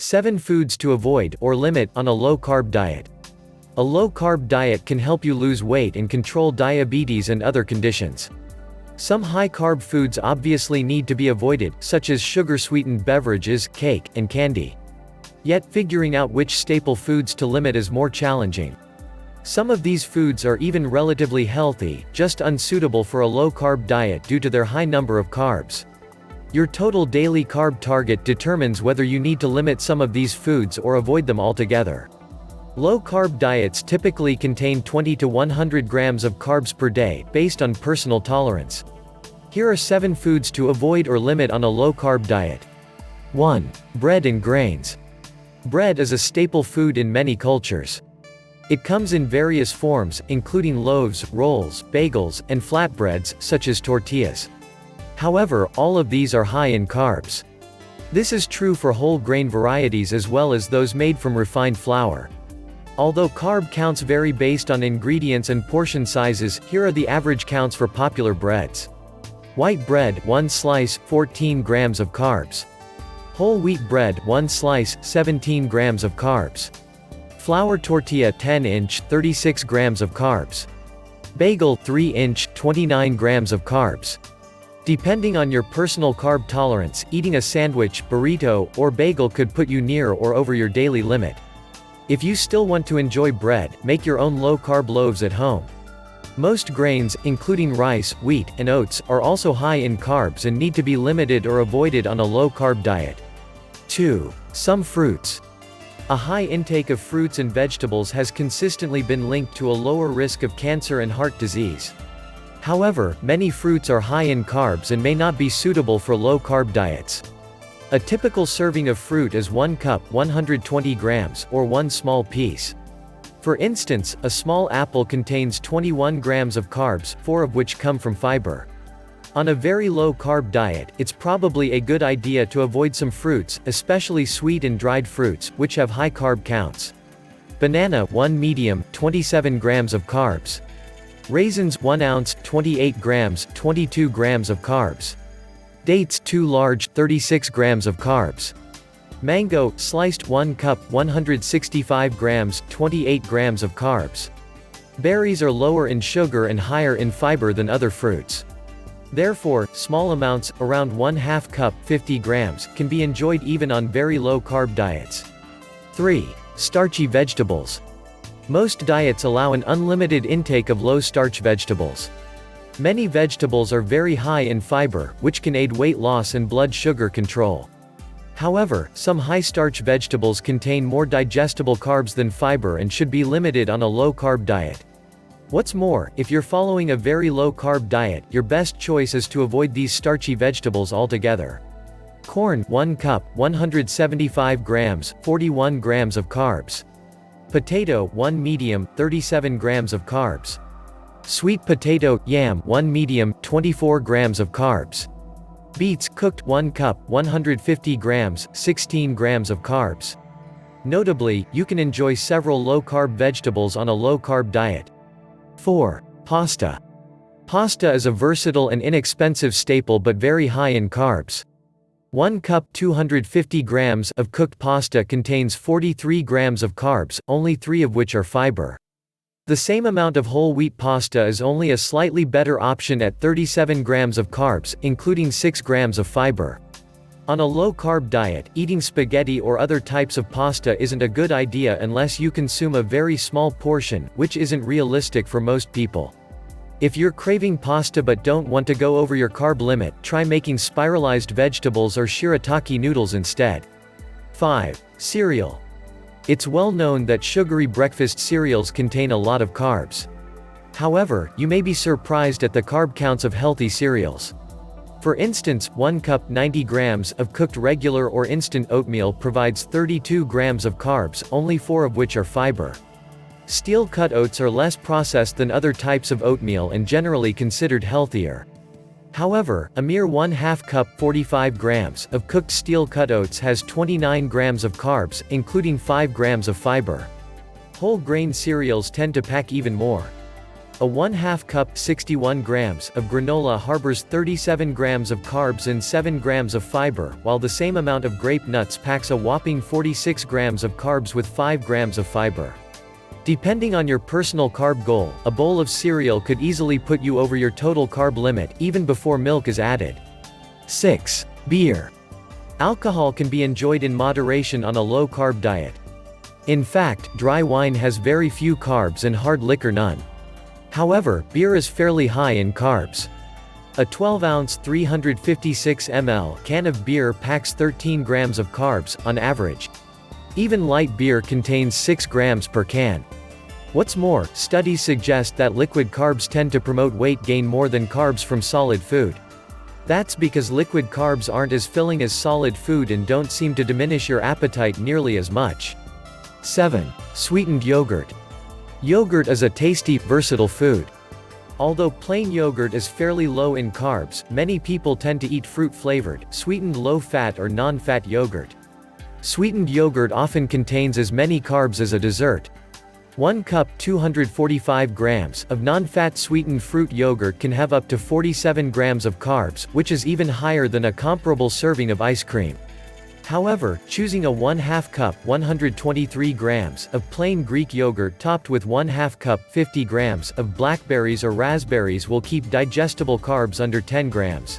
7 foods to avoid or limit on a low-carb diet. A low-carb diet can help you lose weight and control diabetes and other conditions. Some high-carb foods obviously need to be avoided, such as sugar-sweetened beverages, cake, and candy. Yet figuring out which staple foods to limit is more challenging. Some of these foods are even relatively healthy, just unsuitable for a low-carb diet due to their high number of carbs. Your total daily carb target determines whether you need to limit some of these foods or avoid them altogether. Low-carb diets typically contain 20 to 100 grams of carbs per day, based on personal tolerance. Here are 7 foods to avoid or limit on a low-carb diet. 1. Bread and grains. Bread is a staple food in many cultures. It comes in various forms, including loaves, rolls, bagels, and flatbreads, such as tortillas. However, all of these are high in carbs. This is true for whole grain varieties as well as those made from refined flour. Although carb counts vary based on ingredients and portion sizes, here are the average counts for popular breads. White bread, 1 slice, 14 grams of carbs. Whole wheat bread, 1 slice, 17 grams of carbs. Flour tortilla 10-inch, 36 grams of carbs. Bagel 3-inch, 29 grams of carbs. Depending on your personal carb tolerance, eating a sandwich, burrito, or bagel could put you near or over your daily limit. If you still want to enjoy bread, make your own low-carb loaves at home. Most grains, including rice, wheat, and oats, are also high in carbs and need to be limited or avoided on a low-carb diet. 2. Some fruits. A high intake of fruits and vegetables has consistently been linked to a lower risk of cancer and heart disease. However, many fruits are high in carbs and may not be suitable for low-carb diets. A typical serving of fruit is 1 cup 120 grams, or 1 small piece. For instance, a small apple contains 21 grams of carbs, 4 of which come from fiber. On a very low-carb diet, it's probably a good idea to avoid some fruits, especially sweet and dried fruits, which have high carb counts. Banana, 1 medium, 27 grams of carbs. Raisins, 1 ounce, 28 grams, 22 grams of carbs. Dates, 2 large, 36 grams of carbs. Mango, sliced, 1 cup, 165 grams, 28 grams of carbs. Berries are lower in sugar and higher in fiber than other fruits. Therefore, small amounts, around 1/2 cup, 50 grams, can be enjoyed even on very low-carb diets. 3. Starchy vegetables. Most diets allow an unlimited intake of low-starch vegetables. Many vegetables are very high in fiber, which can aid weight loss and blood sugar control. However, some high-starch vegetables contain more digestible carbs than fiber and should be limited on a low-carb diet. What's more, if you're following a very low-carb diet, your best choice is to avoid these starchy vegetables altogether. Corn, 1 cup, 175 grams, 41 grams of carbs. Potato, 1 medium, 37 grams of carbs. Sweet potato, yam, 1 medium, 24 grams of carbs. Beets, cooked, 1 cup, 150 grams, 16 grams of carbs. Notably, you can enjoy several low-carb vegetables on a low-carb diet. 4. Pasta. Pasta is a versatile and inexpensive staple but very high in carbs. 1 cup 250 grams of cooked pasta contains 43 grams of carbs, only 3 of which are fiber. The same amount of whole wheat pasta is only a slightly better option at 37 grams of carbs, including 6 grams of fiber. On a low-carb diet, eating spaghetti or other types of pasta isn't a good idea unless you consume a very small portion, which isn't realistic for most people. If you're craving pasta but don't want to go over your carb limit, try making spiralized vegetables or shirataki noodles instead. 5. Cereal. It's well known that sugary breakfast cereals contain a lot of carbs. However, you may be surprised at the carb counts of healthy cereals. For instance, 1 cup 90 grams of cooked regular or instant oatmeal provides 32 grams of carbs, only 4 of which are fiber. Steel-cut oats are less processed than other types of oatmeal and generally considered healthier. However, a mere 1/2 cup 45 grams of cooked steel-cut oats has 29 grams of carbs, including 5 grams of fiber. Whole grain cereals tend to pack even more. A 1/2 cup 61 grams of granola harbors 37 grams of carbs and 7 grams of fiber, while the same amount of grape nuts packs a whopping 46 grams of carbs with 5 grams of fiber. Depending on your personal carb goal, a bowl of cereal could easily put you over your total carb limit, even before milk is added. 6. Beer. Alcohol can be enjoyed in moderation on a low-carb diet. In fact, dry wine has very few carbs and hard liquor none. However, beer is fairly high in carbs. A 12-ounce 356 ml can of beer packs 13 grams of carbs, on average. Even light beer contains 6 grams per can. What's more, studies suggest that liquid carbs tend to promote weight gain more than carbs from solid food. That's because liquid carbs aren't as filling as solid food and don't seem to diminish your appetite nearly as much. 7. Sweetened yogurt. Yogurt is a tasty, versatile food. Although plain yogurt is fairly low in carbs, many people tend to eat fruit-flavored, sweetened low-fat or non-fat yogurt. Sweetened yogurt often contains as many carbs as a dessert. 1 cup 245 grams of non-fat sweetened fruit yogurt can have up to 47 grams of carbs, which is even higher than a comparable serving of ice cream. However, choosing a 1/2 cup 123 grams of plain Greek yogurt topped with 1/2 cup 50 grams of blackberries or raspberries will keep digestible carbs under 10 grams.